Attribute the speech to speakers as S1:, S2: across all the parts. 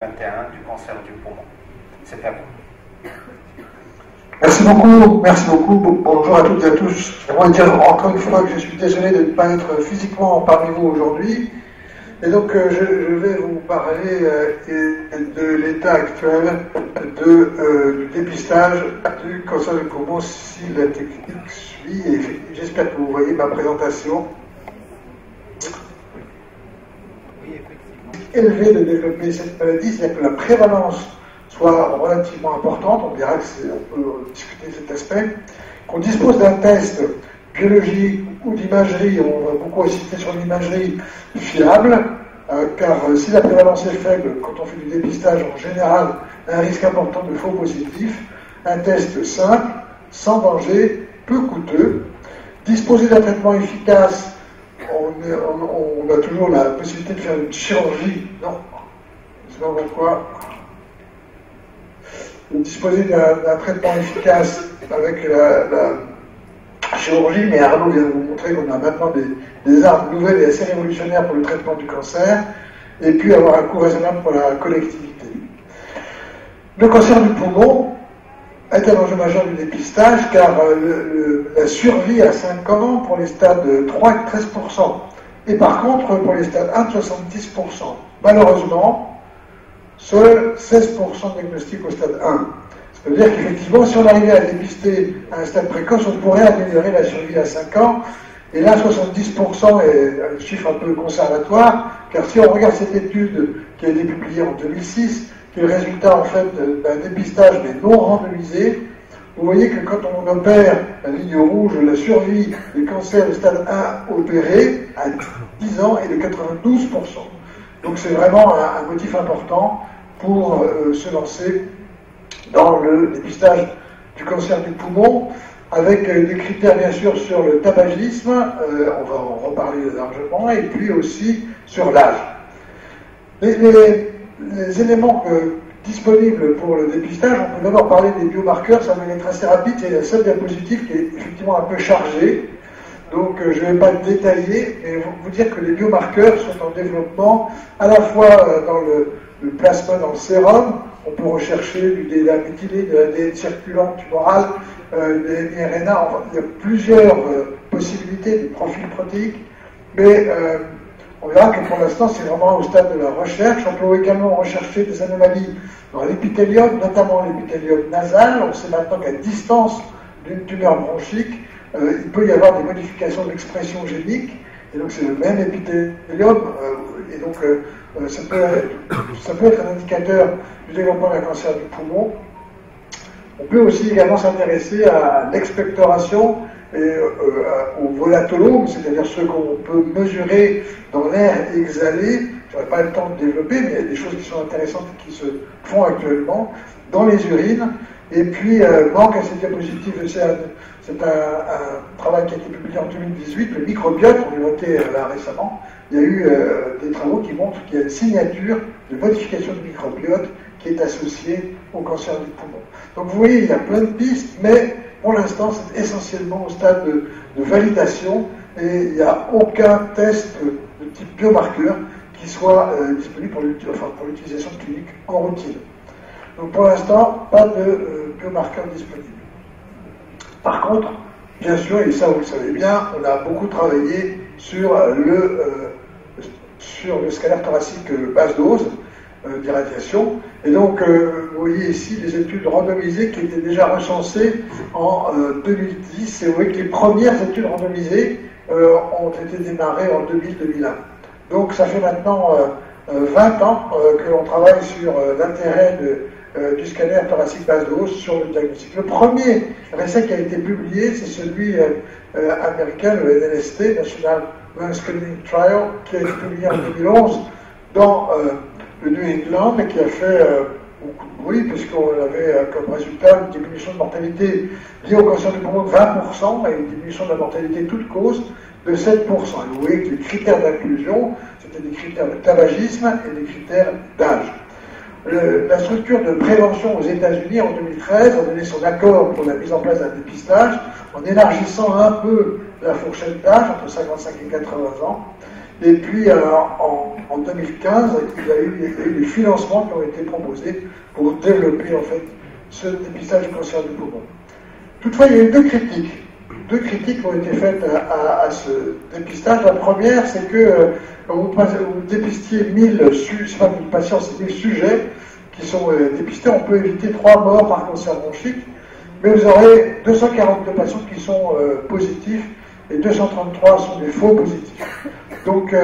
S1: 2021 du cancer du poumon. C'est à vous.
S2: Merci beaucoup. Bonjour à toutes et à tous. J'aimerais dire encore une fois que je suis désolé de ne pas être physiquement parmi vous aujourd'hui. Et donc je vais vous parler de l'état actuel du dépistage du cancer du poumon si la technique suit. Et j'espère que vous voyez ma présentation. Élevé de développer cette maladie, c'est-à-dire que la prévalence soit relativement importante, on dira qu'on peut discuter de cet aspect, qu'on dispose d'un test biologique ou d'imagerie, on va beaucoup insister sur l'imagerie fiable, car si la prévalence est faible, quand on fait du dépistage, en général, un risque important de faux positifs, un test simple, sans danger, peu coûteux, disposer d'un traitement efficace. On a toujours la possibilité de faire une chirurgie, non, je ne sais pas pourquoi. Disposer d'un traitement efficace avec la chirurgie, mais Arnaud vient de vous montrer qu'on a maintenant des armes nouvelles et assez révolutionnaires pour le traitement du cancer, et puis avoir un coût raisonnable pour la collectivité. Le cancer du poumon est un enjeu majeur du dépistage, car la survie à 5 ans pour les stades 3 et 13%, et par contre pour les stades 1, 70%. Malheureusement, seuls 16% de diagnostic au stade 1. Ça veut dire qu'effectivement, si on arrivait à dépister à un stade précoce, on pourrait améliorer la survie à 5 ans, et là 70% est un chiffre un peu conservatoire, car si on regarde cette étude qui a été publiée en 2006, qui est le résultat en fait d'un dépistage mais non randomisé, vous voyez que quand on opère la ligne rouge, la survie des cancers de stade 1 opérés à 10 ans est de 92%. Donc c'est vraiment un motif important pour se lancer dans le dépistage du cancer du poumon, avec des critères bien sûr sur le tabagisme, on va en reparler largement, et puis aussi sur l'âge. Les éléments disponibles pour le dépistage, on peut d'abord parler des biomarqueurs, ça va être assez rapide, c'est la seule diapositive qui est effectivement un peu chargée, donc je ne vais pas détailler, mais vous dire que les biomarqueurs sont en développement à la fois dans le plasma, dans le sérum, on peut rechercher du DNA méthylé, de l'ADN circulant tumoral, des RNA, enfin, il y a plusieurs possibilités de profils protéiques, mais on verra que pour l'instant, c'est vraiment au stade de la recherche. On peut également rechercher des anomalies dans l'épithélium, notamment l'épithélium nasal. On sait maintenant qu'à distance d'une tumeur bronchique, il peut y avoir des modifications d'expression génique, et donc c'est le même épithélium, et donc ça peut être un indicateur du développement d'un cancer du poumon. On peut aussi également s'intéresser à l'expectoration et au volatolome, c'est-à-dire ce qu'on peut mesurer dans l'air exhalé. Je n'aurai pas le temps de développer, mais il y a des choses qui sont intéressantes et qui se font actuellement dans les urines. Et puis, manque à cette diapositive, c'est un travail qui a été publié en 2018, le microbiote, on l'a noté là récemment. Il y a eu des travaux qui montrent qu'il y a une signature de modification du microbiote qui est associée au cancer du poumon. Donc vous voyez, il y a plein de pistes, mais pour l'instant, c'est essentiellement au stade de validation, et il n'y a aucun test de type biomarqueur qui soit disponible pour l'utilisation clinique en routine. Donc pour l'instant, pas de biomarqueur disponible. Par contre, bien sûr, et ça vous le savez bien, on a beaucoup travaillé sur le scanner thoracique basse dose d'irradiation. Et donc, vous voyez ici les études randomisées qui étaient déjà recensées en 2010. Et vous voyez que les premières études randomisées ont été démarrées en 2000-2001. Donc, ça fait maintenant 20 ans que l'on travaille sur l'intérêt du scanner thoracique basse dose sur le diagnostic. Le premier essai qui a été publié, c'est celui américain, le NLST, National Lung Screening Trial, qui a été publié en 2011 dans le New England, et qui a fait beaucoup de bruit, puisqu'on avait comme résultat une diminution de mortalité liée au cancer du poumon de 20% et une diminution de la mortalité toute cause de 7%. Et vous voyez que les critères d'inclusion, c'était des critères de tabagisme et des critères d'âge. La structure de prévention aux États-Unis en 2013 a donné son accord pour la mise en place d'un dépistage en élargissant un peu la fourchette d'âge entre 55 et 80 ans. Et puis en 2015, il y a eu des financements qui ont été proposés pour développer en fait ce dépistage du cancer du poumon. Toutefois, il y a eu deux critiques qui ont été faites à ce dépistage. La première, c'est que quand vous dépistiez 1000 patients, c'est 1000 sujets qui sont dépistés, on peut éviter 3 morts par cancer bronchique, mais vous aurez 242 patients qui sont positifs et 233 sont des faux positifs. Donc,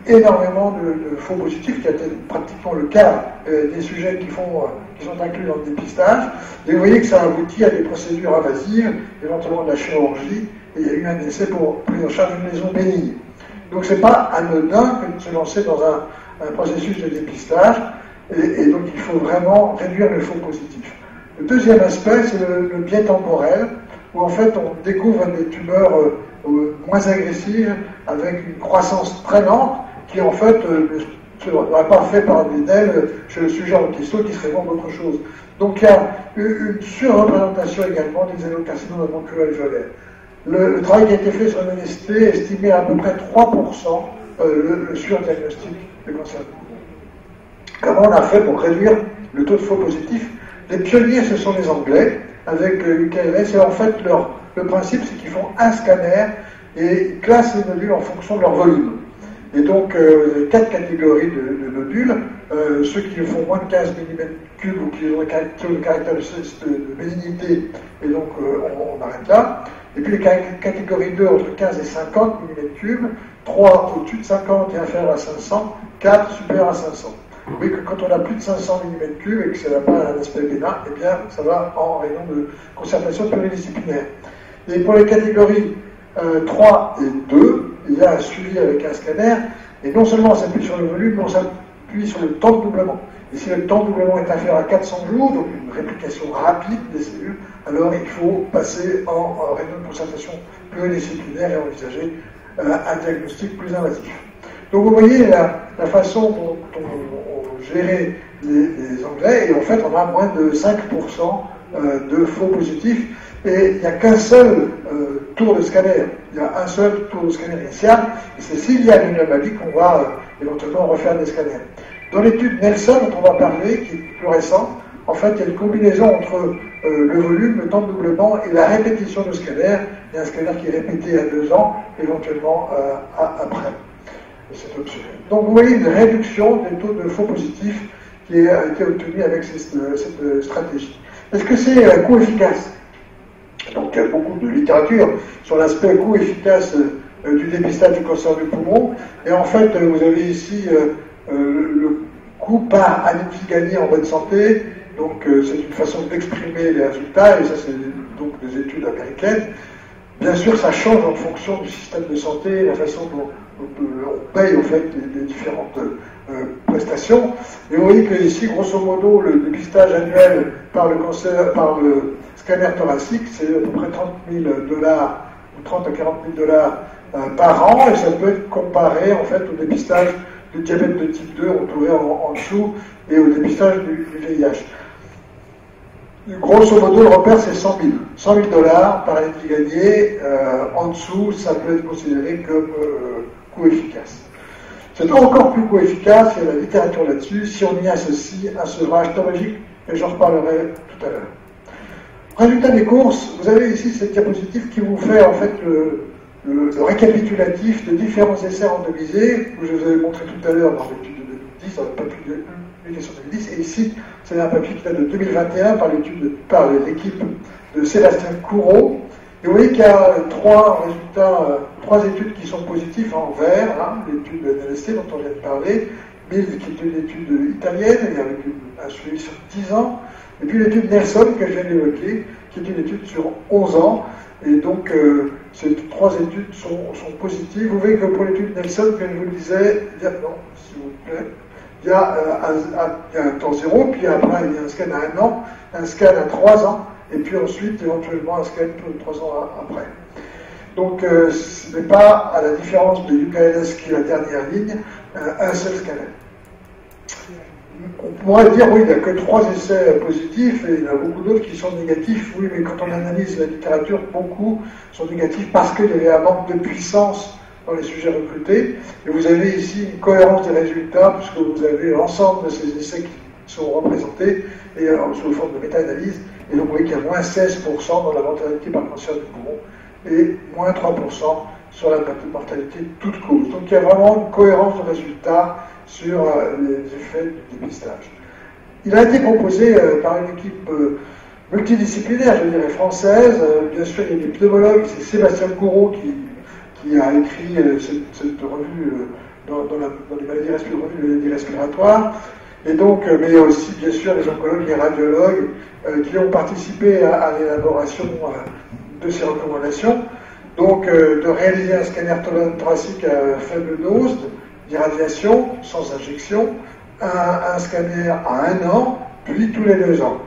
S2: énormément de faux positifs, qui a été pratiquement le cas des sujets qui sont inclus dans le dépistage. Et vous voyez que ça aboutit à des procédures invasives, éventuellement de la chirurgie, et il y a eu un essai pour prise en charge d'une lésion bénigne. Donc c'est pas anodin que de se lancer dans un processus de dépistage, et donc il faut vraiment réduire le faux positif. Le deuxième aspect, c'est le biais temporel, où en fait on découvre des tumeurs moins agressives, avec une croissance très lente, qui en fait ne serait pas fait par des DEL chez le sujet en question, qui serait vraiment autre chose. Donc il y a une surreprésentation également des adénocarcinomes bronchiolés. Le travail qui a été fait sur l'ONST estimait à peu près 3% le surdiagnostic de cancer du poumon. Comment on a fait pour réduire le taux de faux positifs? Les pionniers, ce sont les Anglais, avec UKLS, et en fait, le principe, c'est qu'ils font un scanner et ils classent les nodules en fonction de leur volume. Et donc, 4 catégories de nodules, ceux qui font moins de 15 mm3 ou qui ont le caractère de bénignité, et donc on arrête là. Et puis les catégories 2 entre 15 et 50 mm3, 3 au-dessus de 50 et inférieur à 500, 4 supérieur à 500. Vous voyez que quand on a plus de 500 mm3 et que ça n'a pas un aspect bénin, eh bien ça va en rayon de concertation pluridisciplinaire. Et pour les catégories 3 et 2, il y a un suivi avec un scanner, et non seulement on s'appuie sur le volume, mais on s'appuie sur le temps de doublement. Et si le temps de doublement est inférieur à 400 jours, donc une réplication rapide des cellules, alors il faut passer en réunion de concertation pluridisciplinaire et envisager un diagnostic plus invasif. Donc vous voyez la façon dont on gérait les Anglais, et en fait on a moins de 5% de faux positifs, et il n'y a qu'un seul tour de scanner. Il y a un seul tour de scanner initial, et c'est s'il y a une anomalie qu'on va éventuellement refaire des scanners. Dans l'étude Nelson, dont on va parler, qui est plus récente, en fait, il y a une combinaison entre le volume, le temps de doublement et la répétition de scanner. Il y a un scanner qui est répété à 2 ans, éventuellement après. C'est optionnel. Donc vous voyez une réduction des taux de faux positifs qui a été obtenue avec cette stratégie. Est-ce que c'est coût efficace? Donc il y a beaucoup de littérature sur l'aspect coût efficace du dépistage du cancer du poumon. Et en fait, vous avez ici le coût par année de vie gagnée en bonne santé. Donc c'est une façon d'exprimer les résultats, et ça c'est donc des études américaines. Bien sûr, ça change en fonction du système de santé, la façon dont on paye en fait les différentes prestations. Et vous voyez que ici, grosso modo, le dépistage annuel par le scanner thoracique, c'est à peu près $30 000 ou 30 à 40 000 $ par an, et ça peut être comparé en fait au dépistage du diabète de type 2, on trouvait en dessous, et au dépistage du VIH. Grosso modo, le repère, c'est 100 000 $ par année de vie gagnée. En dessous, ça peut être considéré comme coût efficace. C'est encore plus coût efficace, il y a la littérature là-dessus, si on y associe un sevrage thoracique, et j'en reparlerai tout à l'heure. Résultat des courses, vous avez ici cette diapositive qui vous fait en fait le récapitulatif de différents essais randomisés, que je vous avais montré tout à l'heure dans l'étude de 2010, dans le papier de l'élection 2010, et ici, c'est un papier qui date de 2021 par l'équipe de Sébastien Courreau. Et vous voyez qu'il y a 3 études qui sont positives en vert, hein, l'étude de NLST dont on vient de parler, mais qui est une étude italienne, et avec un suivi sur 10 ans, et puis l'étude Nelson que je viens d'évoquer, qui est une étude sur 11 ans, et donc ces 3 études sont positives. Vous voyez que pour l'étude Nelson, comme je vous le disais, s'il vous plaît, il y a un temps 0, puis après il y a un scan à 1 an, un scan à 3 ans, et puis ensuite éventuellement un scan 3 ans après. Donc ce n'est pas, à la différence de UKLS qui est la dernière ligne, un seul scanner. On pourrait dire, oui, il n'y a que 3 essais positifs, et il y en a beaucoup d'autres qui sont négatifs. Oui, mais quand on analyse la littérature, beaucoup sont négatifs parce qu'il y avait un manque de puissance dans les sujets recrutés. Et vous avez ici une cohérence des résultats, puisque vous avez l'ensemble de ces essais qui sont représentés et sous forme de méta-analyse. Et donc vous voyez qu'il y a moins 16% dans la mortalité par cancer du poumon et moins 3% sur la mortalité toute cause. Donc il y a vraiment une cohérence de résultats sur les effets du dépistage. Il a été proposé par une équipe multidisciplinaire, je dirais française. Bien sûr, il y a des pneumologues, c'est Sébastien Courreau qui a écrit cette revue dans les maladies respiratoires. Et donc, mais il y a aussi, bien sûr, les oncologues, les radiologues qui ont participé à l'élaboration de ces recommandations. Donc, de réaliser un scanner thoracique à faible dose d'irradiation, sans injection, un scanner à 1 an, puis tous les 2 ans.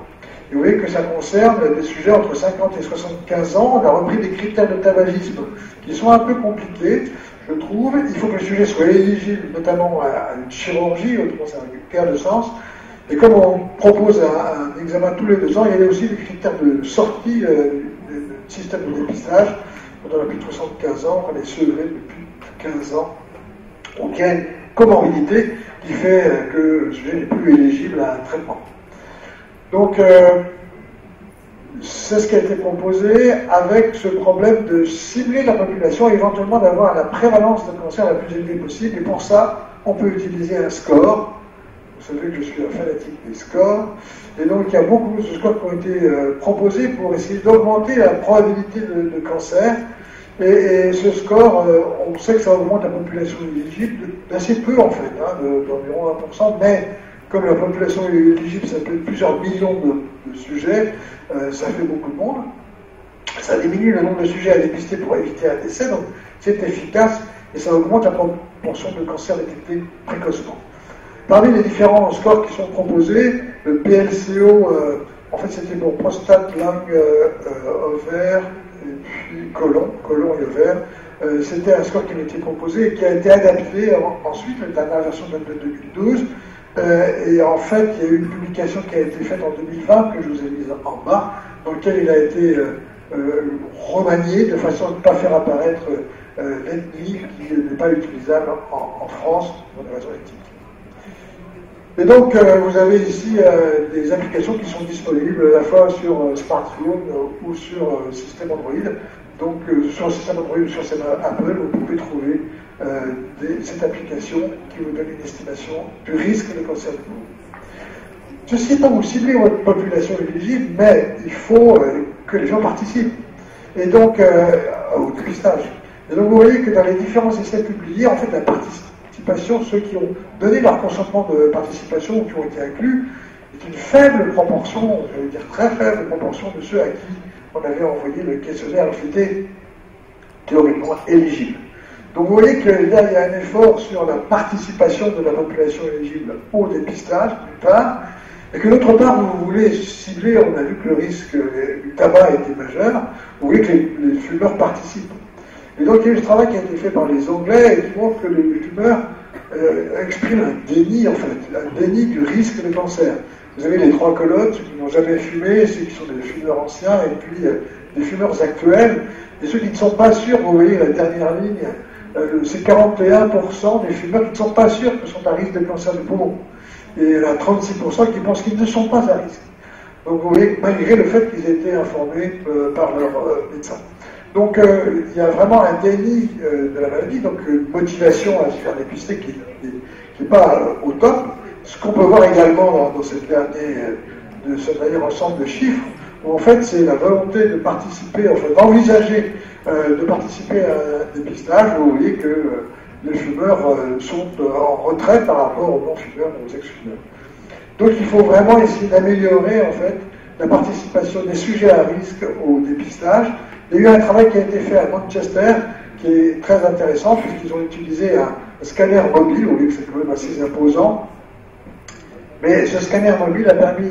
S2: Et vous voyez que ça concerne des sujets entre 50 et 75 ans. On a repris des critères de tabagisme qui sont un peu compliqués, je trouve. Il faut que le sujet soit éligible, notamment à une chirurgie, autrement ça perd de sens. Et comme on propose un examen tous les 2 ans, il y a aussi des critères de sortie du système de dépistage. Quand on a plus de 75 ans, on est sevré depuis 15 ans. Donc il y a une comorbidité qui fait que le sujet n'est plus éligible à un traitement. Donc, c'est ce qui a été proposé avec ce problème de cibler la population et éventuellement d'avoir la prévalence de cancer la plus élevée possible. Et pour ça, on peut utiliser un score. Vous savez que je suis un fanatique des scores. Et donc, il y a beaucoup de scores qui ont été proposés pour essayer d'augmenter la probabilité de cancer. Et ce score, on sait que ça augmente la population éligible d'assez peu en fait, d'environ 1%, mais comme la population éligible, ça peut être plusieurs millions de sujets, ça fait beaucoup de monde. Ça diminue le nombre de sujets à dépister pour éviter un décès, donc c'est efficace et ça augmente la proportion de cancers détectés précocement. Parmi les différents scores qui sont proposés, le PLCO, en fait c'était pour prostate, langue, ovaire, et puis côlon et ovaire. C'était un score qui m'a été proposé et qui a été adapté ensuite, la dernière version date de 2012. Et en fait, il y a eu une publication qui a été faite en 2020, que je vous ai mise en bas, dans laquelle il a été remanié de façon à ne pas faire apparaître l'ethnie qui n'est pas utilisable en France pour des raisons éthiques. Et donc, vous avez ici des applications qui sont disponibles à la fois sur smartphone ou sur système Android. Donc, sur le système Android ou sur le système Apple, vous pouvez trouver cette application qui vous donne une estimation du risque de cancer du poumon. Ceci étant, vous ciblez votre population éligible, mais il faut que les gens participent. Et donc, au dépistage. Et donc, vous voyez que dans les différents essais publiés, en fait, la participation, ceux qui ont donné leur consentement de participation ou qui ont été inclus, est une faible proportion, je veux dire très faible proportion de ceux à qui on avait envoyé le questionnaire qui était théoriquement éligible. Donc vous voyez qu'il y a un effort sur la participation de la population éligible au dépistage, d'une part, et que d'autre part, vous voulez cibler, on a vu que le risque du tabac était majeur, vous voyez que les fumeurs participent. Et donc il y a eu ce travail qui a été fait par les Anglais et qui montre que les fumeurs expriment un déni, en fait, un déni du risque de cancer. Vous avez les 3 colonnes, ceux qui n'ont jamais fumé, ceux qui sont des fumeurs anciens, et puis des fumeurs actuels, et ceux qui ne sont pas sûrs, vous voyez la dernière ligne, c'est 41% des fumeurs qui ne sont pas sûrs qu'ils sont à risque de cancer du poumon. Et il y en a 36% qui pensent qu'ils ne sont pas à risque. Donc vous voyez, malgré le fait qu'ils aient été informés par leur médecin. Donc il y a vraiment un déni de la maladie, donc une motivation à se faire dépister qui n'est pas au top. Ce qu'on peut voir également dans ce dernier ensemble de chiffres, où en fait c'est la volonté de participer, en fait d'envisager de participer à un dépistage, vous voyez que les fumeurs sont en retrait par rapport aux non-fumeurs et aux ex-fumeurs. Donc il faut vraiment essayer d'améliorer en fait la participation des sujets à risque au dépistage. Il y a eu un travail qui a été fait à Manchester qui est très intéressant puisqu'ils ont utilisé un scanner mobile, vous voyez que c'est quand même assez imposant. Mais ce scanner mobile a permis,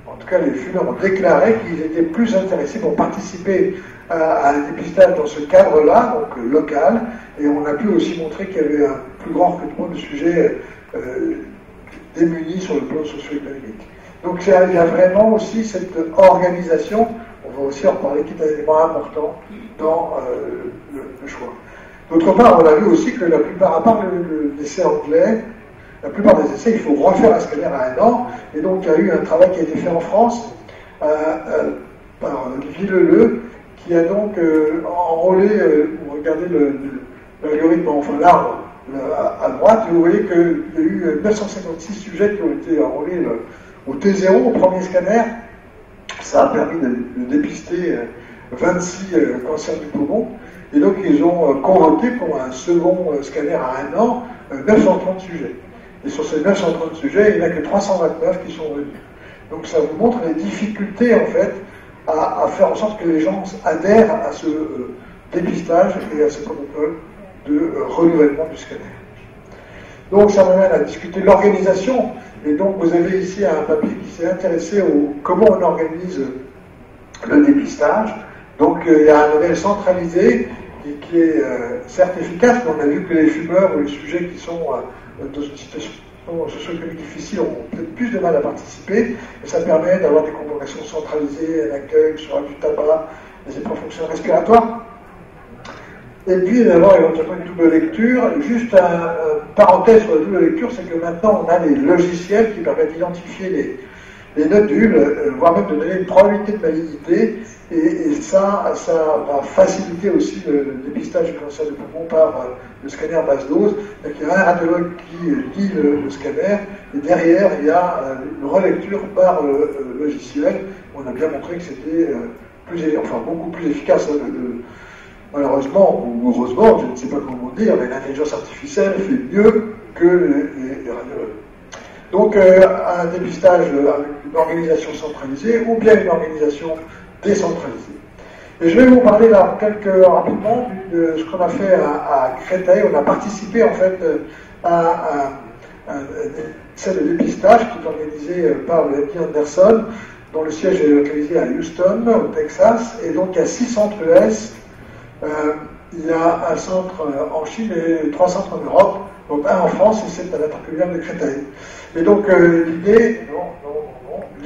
S2: en tout cas les fumeurs ont déclaré qu'ils étaient plus intéressés pour participer à un dépistage dans ce cadre-là, donc local, et on a pu aussi montrer qu'il y avait un plus grand recrutement de sujets démunis sur le plan socio-économique. Donc il y a vraiment aussi cette organisation, on va aussi en parler, qui est un élément important dans le choix. D'autre part, on a vu aussi que la plupart, à part l'essai anglais, la plupart des essais, il faut refaire un scanner à 1 an. Et donc, il y a eu un travail qui a été fait en France par Villeleu, qui a donc enrôlé, vous regardez l'algorithme, enfin l'arbre à droite, et vous voyez qu'il y a eu 956 sujets qui ont été enrôlés au T0, au premier scanner. Ça a permis de dépister 26 cancers du poumon. Et donc, ils ont convoqué pour un second scanner à 1 an 930 sujets. Et sur ces 930 sujets, il n'y en a que 329 qui sont venus. Donc, ça vous montre les difficultés, en fait, à faire en sorte que les gens adhèrent à ce dépistage et à ce protocole de renouvellement du scanner. Donc, ça m'amène à discuter de l'organisation. Et donc, vous avez ici un papier qui s'est intéressé au comment on organise le dépistage. Donc, il y a un modèle centralisé qui est certes efficace, mais on a vu que les fumeurs ou les sujets qui sont dans une situation socio-économique difficile ont peut-être plus de mal à participer. Et ça permet d'avoir des convocations centralisées, un accueil sur du tabac, des épreuves fonctionnelles respiratoires. Et puis d'avoir éventuellement une double lecture. Juste une parenthèse sur la double lecture, c'est que maintenant on a des logiciels qui permettent d'identifier les nodules, voire même de donner une probabilité de malignité. Et ça va faciliter aussi le dépistage du cancer du poumon par le scanner basse dose. Donc il y a un radiologue qui lit le scanner, et derrière il y a une relecture par le logiciel. On a bien montré que c'était beaucoup plus efficace. Malheureusement, ou heureusement, je ne sais pas comment dire, mais l'intelligence artificielle fait mieux que les radiologues. Donc un dépistage avec une organisation centralisée ou bien une organisation décentralisée. Et je vais vous parler là rapidement de ce qu'on a fait à Créteil. On a participé en fait à un essai de dépistage qui est organisé par le MD Anderson, dont le siège est localisé à Houston, au Texas, et donc il y a 6 centres ES. Il y a un centre en Chine et 3 centres en Europe, donc un en France et c'est à l'intercommunale de Créteil. Et donc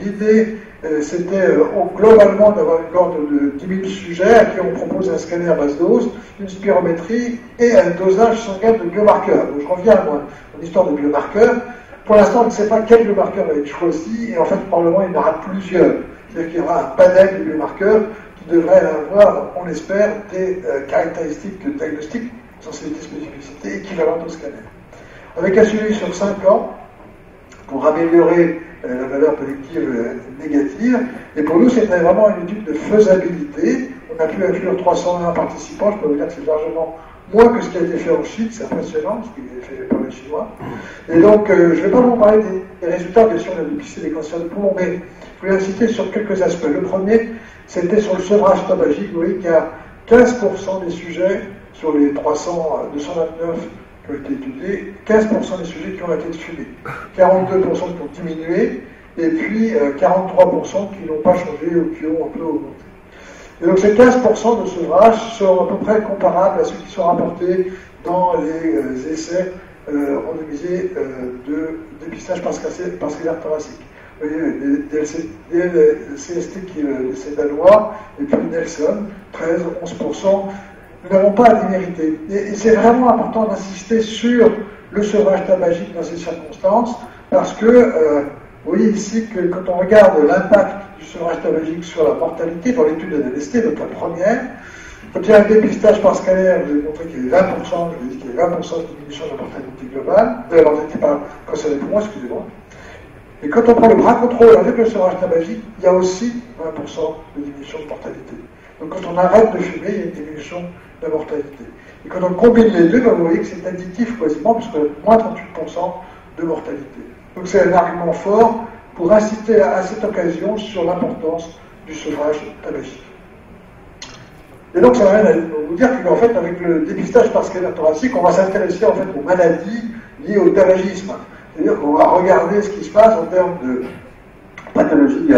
S2: l'idée c'était globalement d'avoir une cohorte de 10 000 sujets à qui on propose un scanner à basse dose, une spirométrie et un dosage sanguin de biomarqueurs. Donc je reviens à mon histoire de biomarqueurs. Pour l'instant, on ne sait pas quel biomarqueur va être choisi et en fait, probablement, il y en aura plusieurs. C'est-à-dire qu'il y aura un panel de biomarqueurs qui devrait avoir, on l'espère, des caractéristiques diagnostiques, sensibilité, spécificité équivalentes au scanner. Avec un suivi sur 5 ans pour améliorer la valeur prédictive négative. Et pour nous, c'était vraiment une étude de faisabilité. On a pu inclure 301 participants. Je peux vous dire que c'est largement moins que ce qui a été fait en Chine. C'est impressionnant, ce qui est fait par les Chinois. Et donc, je ne vais pas vous parler des résultats, bien sûr, on a dépisté des cancers de poumon, mais je voulais insister sur quelques aspects. Le premier, c'était sur le sevrage tabagique. Vous voyez qu'il y a 15% des sujets sur les 229 qui ont été étudiés, 15% des sujets qui ont été fumés, 42% qui ont diminué, et puis 43% qui n'ont pas changé ou qui ont un peu augmenté. Et donc ces 15% de sevrage sont à peu près comparables à ceux qui sont rapportés dans les essais randomisés de dépistage panscallaire thoracique. Vous voyez, CST qui est l'essai danois, et puis Nelson, 13-11%. Nous n'avons pas à démériter. Et c'est vraiment important d'insister sur le sevrage tabagique dans ces circonstances, parce que vous voyez ici que quand on regarde l'impact du sevrage tabagique sur la mortalité, dans l'étude de LST, donc la première, quand il y a un dépistage par scanner, je vous ai montré qu'il y avait 20%, je vous ai dit qu'il y avait 20% de diminution de la mortalité globale, de la mortalité par cancer des poumons, excusez-moi. Et quand on prend le bras contrôle avec le sevrage tabagique, il y a aussi 20% de diminution de mortalité. Donc quand on arrête de fumer, il y a une diminution de la mortalité. Et quand on combine les deux, vous voyez que c'est additif quasiment, puisque moins 38% de mortalité. Donc c'est un argument fort pour inciter à cette occasion sur l'importance du sevrage tabagique. Et donc ça m'amène à vous dire qu'en fait, avec le dépistage par scanner thoracique, on va s'intéresser en fait aux maladies liées au tabagisme. C'est-à-dire qu'on va regarder ce qui se passe en termes de pathologie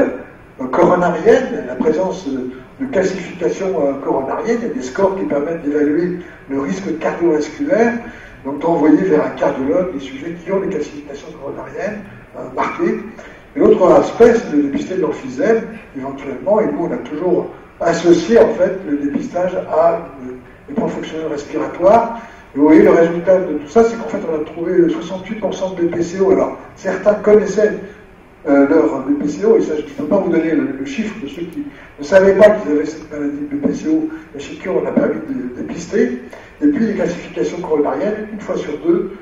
S2: coronarienne, la présence de calcification coronarienne. Il y a des scores qui permettent d'évaluer le risque cardiovasculaire, donc d'envoyer vers un cardiologue les sujets qui ont des calcifications coronariennes marquées. Et l'autre aspect, c'est de dépister de l'emphysème, éventuellement, et nous on a toujours associé en fait le dépistage à une les points fonctionnels respiratoires. Et vous voyez, le résultat de tout ça, c'est qu'en fait, on a trouvé 68% de BPCO. Alors, certains connaissaient leur BPCO, et ça, je ne peux pas vous donner le chiffre de ceux qui ne savaient pas qu'ils avaient cette maladie de BPCO. La chécure, on a permis de dépister. Et puis, les classifications coronariennes, une fois sur deux,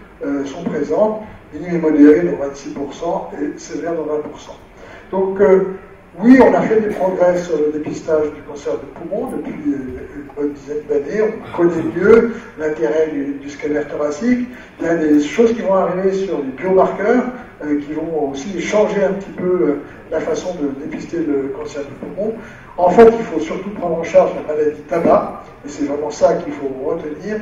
S2: sont présentes, minimes et modérées dans 26% et sévères dans 20%. Donc, oui, on a fait des progrès sur le dépistage du cancer du poumon depuis une bonne dizaine d'années. On connaît mieux l'intérêt du scanner thoracique. Il y a des choses qui vont arriver sur les biomarqueurs qui vont aussi changer un petit peu la façon de dépister le cancer du poumon. En fait, il faut surtout prendre en charge la maladie tabac, et c'est vraiment ça qu'il faut retenir,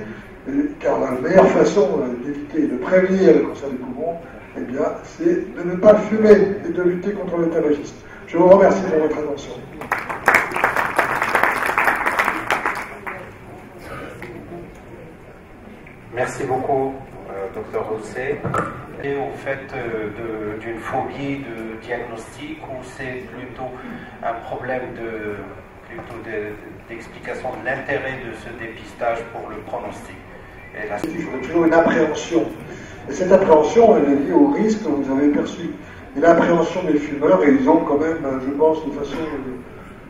S2: car la meilleure façon d'éviter et de prévenir le cancer du poumon, eh bien, c'est de ne pas fumer et de lutter contre le tabagisme. Je vous remercie pour votre attention.
S1: Merci beaucoup, Dr Rousset. Et au fait d'une phobie de diagnostic, ou c'est plutôt un problème d'explication de l'intérêt de ce dépistage pour le pronostic? Et là,
S2: il faut toujours une appréhension. Et cette appréhension, elle est liée au risque que vous avez perçu. Et l'appréhension des fumeurs, et ils ont quand même, je pense, de façon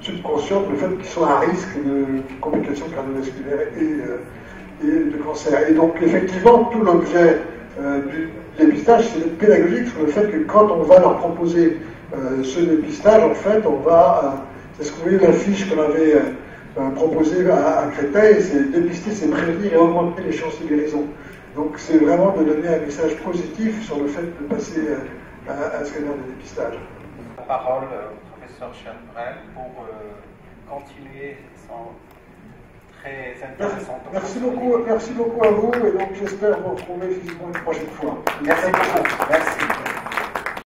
S2: subconsciente, le fait qu'ils sont à risque de complications cardiovasculaires et de cancer. Et donc, effectivement, tout l'objet du dépistage, c'est d'être pédagogique sur le fait que quand on va leur proposer ce dépistage, en fait, on va, c'est ce que vous voyez l'affiche qu'on avait proposée à Créteil, c'est dépister, c'est prévenir et augmenter les chances de guérison. Donc, c'est vraiment de donner un message positif sur le fait de passer un scanner de dépistage.
S1: La parole au professeur Schönbrunn pour continuer son très intéressant.
S2: Merci beaucoup à vous, et donc j'espère vous retrouver physiquement une prochaine fois.
S1: Merci beaucoup. Merci.